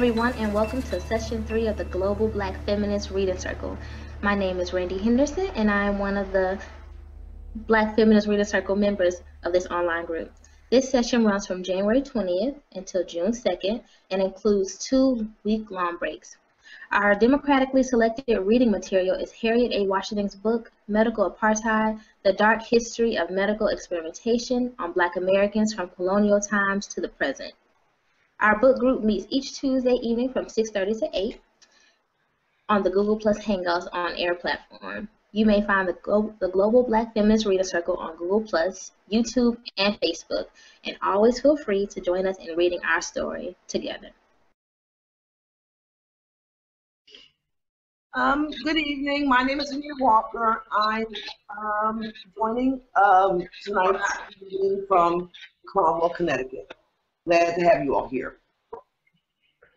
everyone, and welcome to Session 3 of the Global Black Feminist Reading Circle. My name is Randie Henderson, and I am one of the Black Feminist Reading Circle members of this online group. This session runs from January 20th until June 2nd and includes 2 week-long breaks. Our democratically selected reading material is Harriet A. Washington's book, Medical Apartheid, The Dark History of Medical Experimentation on Black Americans from Colonial Times to the Present. Our book group meets each Tuesday evening from 6:30 to 8 on the Google Plus Hangouts on Air platform. You may find the Global Black Feminist Reader Circle on Google Plus, YouTube, and Facebook, and always feel free to join us in reading our story together. Good evening. My name is Venita Walker. I'm joining tonight's meeting from Cromwell, Connecticut. Glad to have you all here.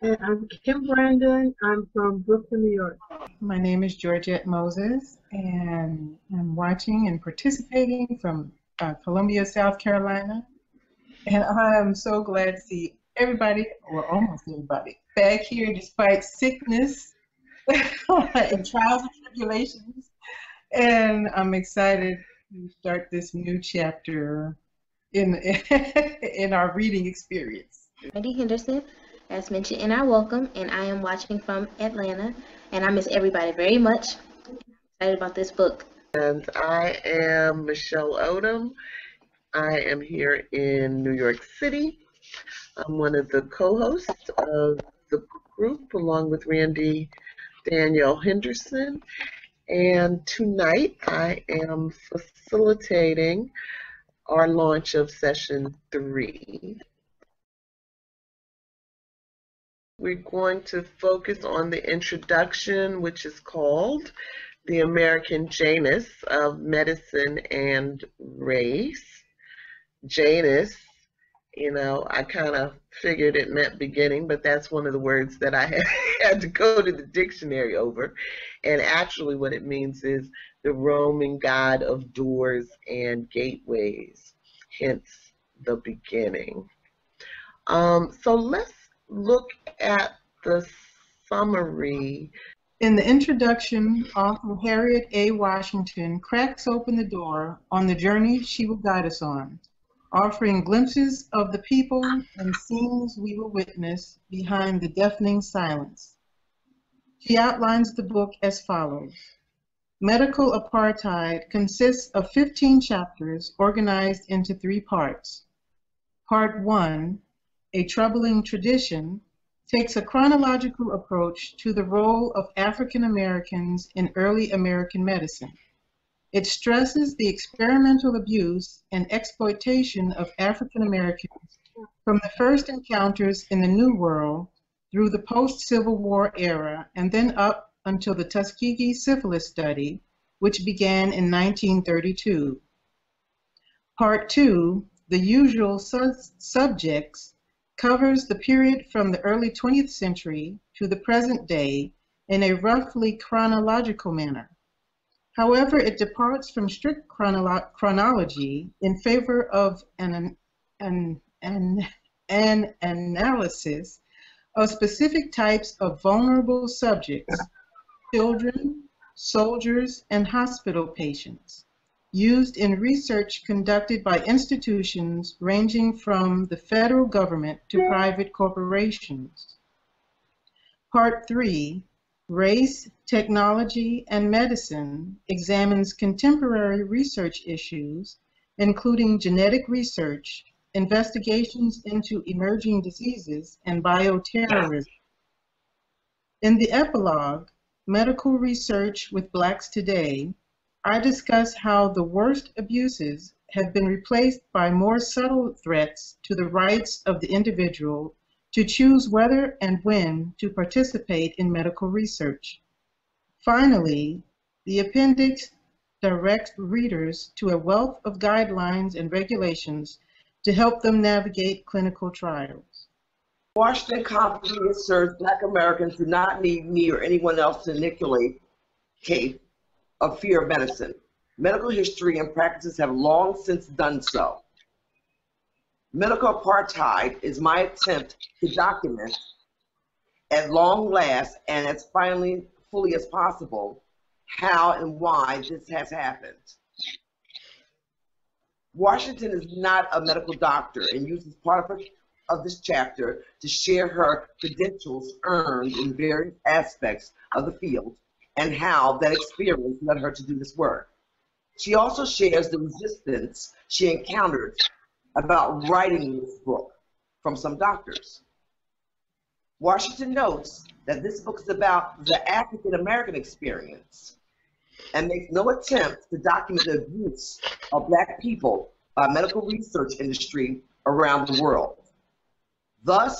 And I'm Kim Brandon. I'm from Brooklyn, New York. My name is Georgette Moses, and I'm watching and participating from Columbia, South Carolina. And I am so glad to see everybody, or almost everybody, back here despite sickness and trials and tribulations. And I'm excited to start this new chapter in our reading experience. Randie Henderson, as mentioned in our welcome, and I am watching from Atlanta, and I miss everybody very much. I'm excited about this book. And I am Michelle Odom. I am here in New York City. I'm one of the co-hosts of the group, along with Randie Danielle Henderson. And tonight I am facilitating our launch of Session 3. We're going to focus on the introduction, which is called The American Janus of Medicine and Race. Janus, you know, I kind of figured it meant beginning, but that's one of the words that I had to go to the dictionary over. And actually what it means is the Roman god of doors and gateways, hence the beginning. So let's look at the summary. In the introduction, author Harriet A. Washington cracks open the door on the journey she will guide us on, offering glimpses of the people and scenes we will witness behind the deafening silence. She outlines the book as follows. Medical Apartheid consists of 15 chapters organized into 3 parts. Part 1, A Troubling Tradition, takes a chronological approach to the role of African Americans in early American medicine. It stresses the experimental abuse and exploitation of African Americans from the first encounters in the New World through the post-Civil War era and then up until the Tuskegee syphilis study, which began in 1932. Part 2, The Usual Subjects, covers the period from the early 20th century to the present day in a roughly chronological manner. However, it departs from strict chronology in favor of an analysis of specific types of vulnerable subjects, children, soldiers, and hospital patients, used in research conducted by institutions ranging from the federal government to private corporations. Part 3, Race, Technology, and Medicine, examines contemporary research issues, including genetic research, investigations into emerging diseases, and bioterrorism. In the epilogue, Medical Research with Blacks Today, I discuss how the worst abuses have been replaced by more subtle threats to the rights of the individual to choose whether and when to participate in medical research. Finally, the appendix directs readers to a wealth of guidelines and regulations to help them navigate clinical trials. Washington confidently asserts Black Americans do not need me or anyone else to inculcate a fear of medicine. Medical history and practices have long since done so. Medical apartheid is my attempt to document at long last and as finally fully as possible how and why this has happened. Washington is not a medical doctor and uses part of this chapter to share her credentials earned in various aspects of the field and how that experience led her to do this work. She also shares the resistance she encountered about writing this book from some doctors. Washington notes that this book is about the African American experience and makes no attempt to document the abuse of Black people by medical research industry around the world. Thus,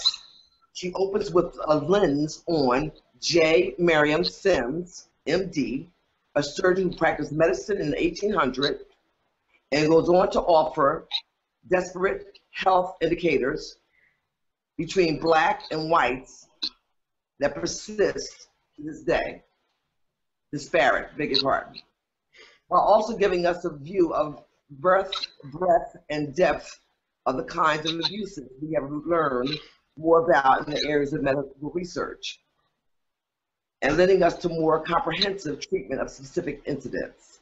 she opens with a lens on J. Marion Sims, MD, a surgeon who practiced medicine in the 1800s, and goes on to offer disparate health indicators between Black and whites that persist to this day. Disparate, beg your pardon. While also giving us a view of breadth, and depth of the kinds of abuses we have learned more about in the areas of medical research, and leading us to more comprehensive treatment of specific incidents.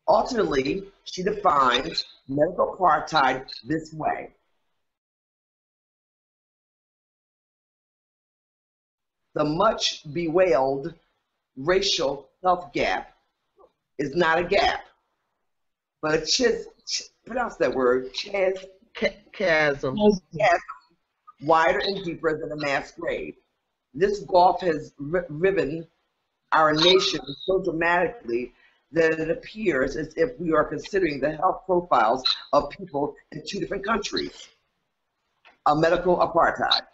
Ultimately, she defines medical apartheid this way. The much bewailed racial health gap is not a gap, but a pronounce that word, chasm. Wider and deeper than a mass grave. This gulf has riven our nation so dramatically that it appears as if we are considering the health profiles of people in two different countries. A medical apartheid.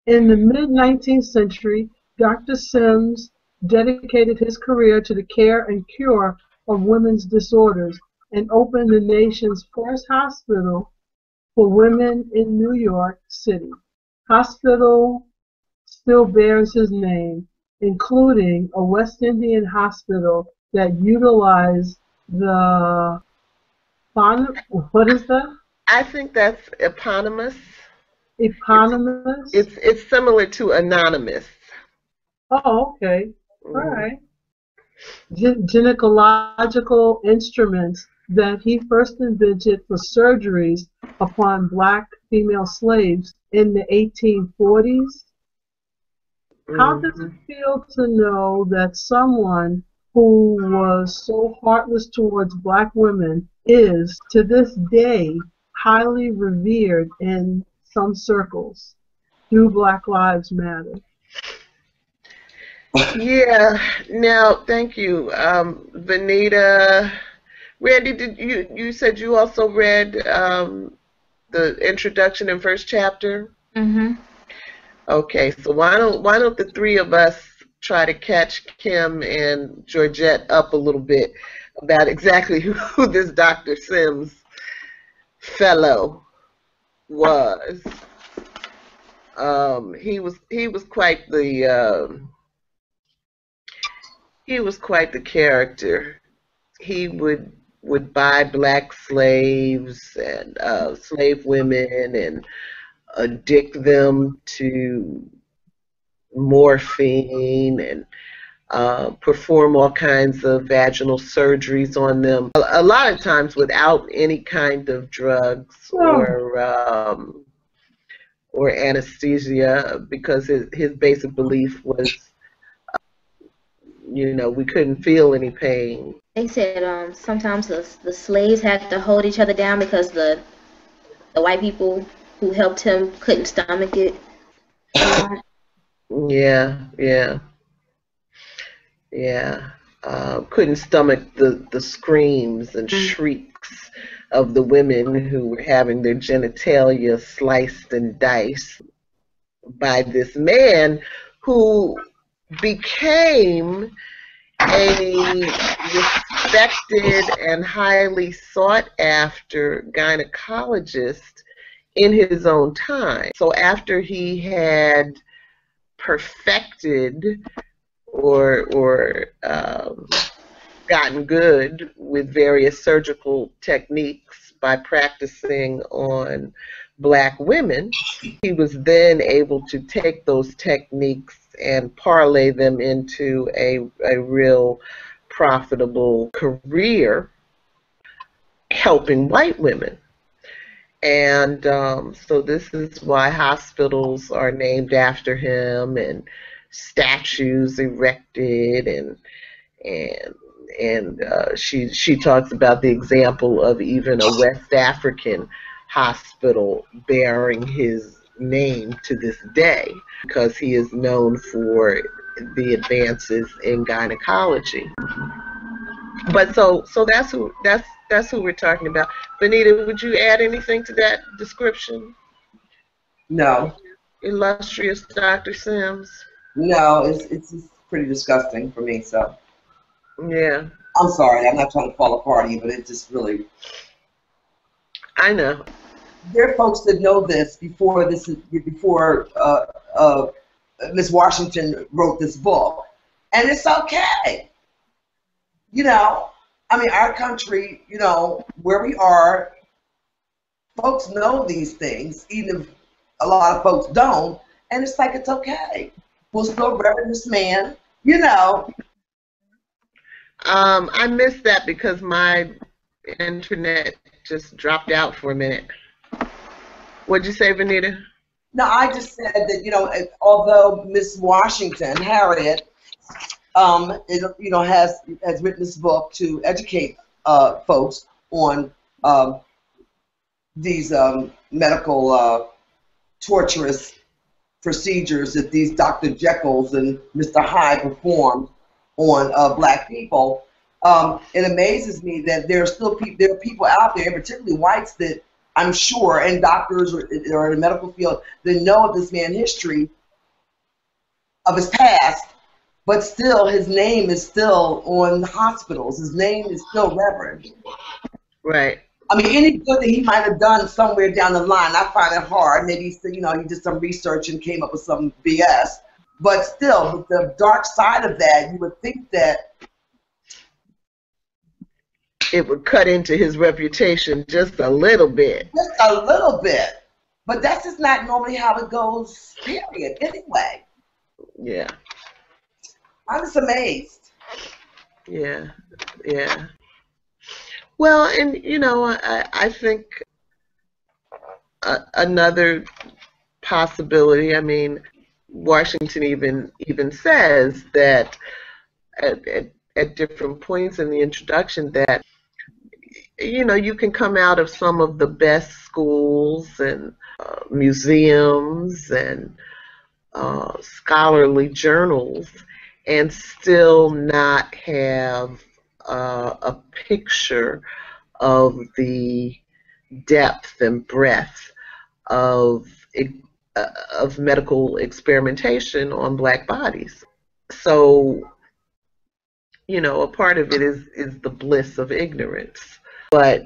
In the mid-19th century, Dr. Sims dedicated his career to the care and cure of women's disorders and opened the nation's first hospital for women in New York City. Hospital still bears his name, including a West Indian hospital that utilized the, what is that? I think that's eponymous. Eponymous? It's similar to anonymous. Oh, okay. All right. Gynecological instruments that he first invented for surgeries upon Black female slaves in the 1840s. How does it feel to know that someone who was so heartless towards Black women is, to this day, highly revered in some circles? Do Black Lives Matter? Yeah. Now, thank you, Venita. Randie, did you said you also read the introduction and first chapter? Mm-hmm. Okay, so why don't the three of us try to catch Kim and Georgette up a little bit about exactly who this Dr. Sims fellow was. He was quite the character. He would buy Black slaves and slave women and addict them to morphine and perform all kinds of vaginal surgeries on them. A lot of times without any kind of drugs or anesthesia, because his basic belief was, we couldn't feel any pain. They said sometimes the slaves had to hold each other down because the white people who helped him couldn't stomach it. Yeah. Couldn't stomach the screams and shrieks of the women who were having their genitalia sliced and diced by this man who became a respected and highly sought after gynecologist in his own time. So after he had perfected or gotten good with various surgical techniques by practicing on black women, he was then able to take those techniques and parlay them into a real profitable career helping white women. And so this is why hospitals are named after him and statues erected, and she talks about the example of even a West African hospital bearing his name to this day because he is known for the advances in gynecology. But so that's who we're talking about. Venita, would you add anything to that description? No. Illustrious Dr. Sims. No, it's just pretty disgusting for me. So. Yeah. I'm sorry. I'm not trying to fall apart you, but it just really. I know. There are folks that know this before Miss Washington wrote this book, and it's okay. You know, I mean, our country, you know, where we are, folks know these things, even if a lot of folks don't, and it's like it's okay. We'll still reverend this man, you know. I missed that because my internet just dropped out for a minute. What'd you say, Venita? No, I just said that, you know, although Miss Washington, Harriet, you know, has written this book to educate folks on these medical torturous procedures that these Dr. Jekylls and Mr. Hyde perform on black people. It amazes me that there are people out there, particularly whites, that I'm sure, and doctors or in the medical field, that know of this man's history, of his past, but still his name is still on hospitals. His name is still revered. Right. I mean, any good that he might have done somewhere down the line, I find it hard. Maybe, you know, he did some research and came up with some BS. But still, with the dark side of that, you would think that it would cut into his reputation just a little bit. Just a little bit. But that's just not normally how it goes, period, anyway. Yeah. I'm just amazed. Yeah, yeah. Well, and, you know, I think another possibility, I mean, Washington even says that at different points in the introduction that, you know, you can come out of some of the best schools and museums and scholarly journals and still not have a picture of the depth and breadth of medical experimentation on black bodies. So, you know, a part of it is the bliss of ignorance. But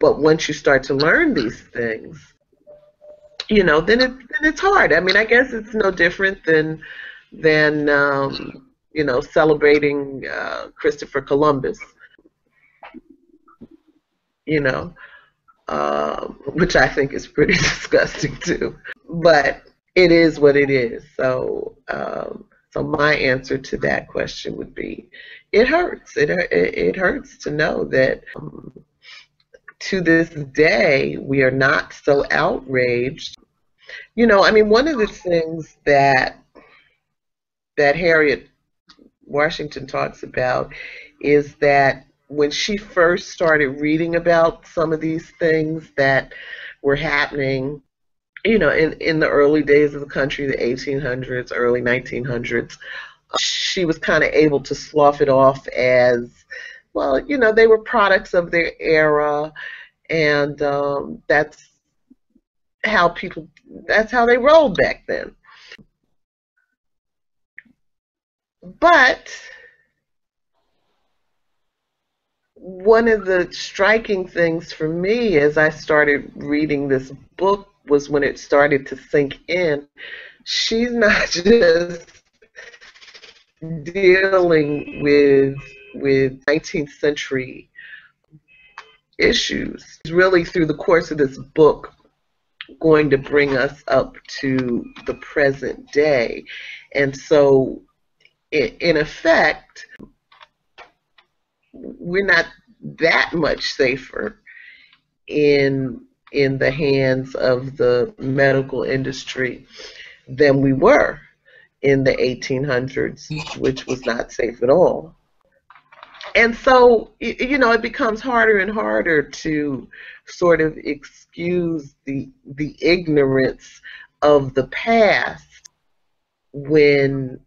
once you start to learn these things, you know, then it's hard. I mean, I guess it's no different than you know, celebrating Christopher Columbus. You know, which I think is pretty disgusting too. But it is what it is. So, so my answer to that question would be, it hurts. It hurts to know that to this day we are not so outraged. You know, I mean, one of the things that Harriet Washington talks about is that when she first started reading about some of these things that were happening, you know, in the early days of the country, the 1800s, early 1900s, she was kind of able to slough it off as, well, you know, they were products of their era, and that's how they rolled back then. But one of the striking things for me as I started reading this book was when it started to sink in. She's not just dealing with 19th century issues. It's really through the course of this book going to bring us up to the present day. And so in effect, we're not that much safer in the hands of the medical industry than we were in the 1800s, which was not safe at all. And so, you know, it becomes harder and harder to sort of excuse the ignorance of the past when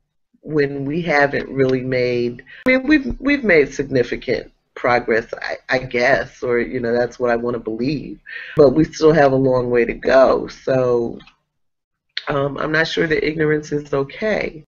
we haven't really made. I mean, we've made significant progress, I guess, or you know, that's what I want to believe. But we still have a long way to go. So I'm not sure that ignorance is okay.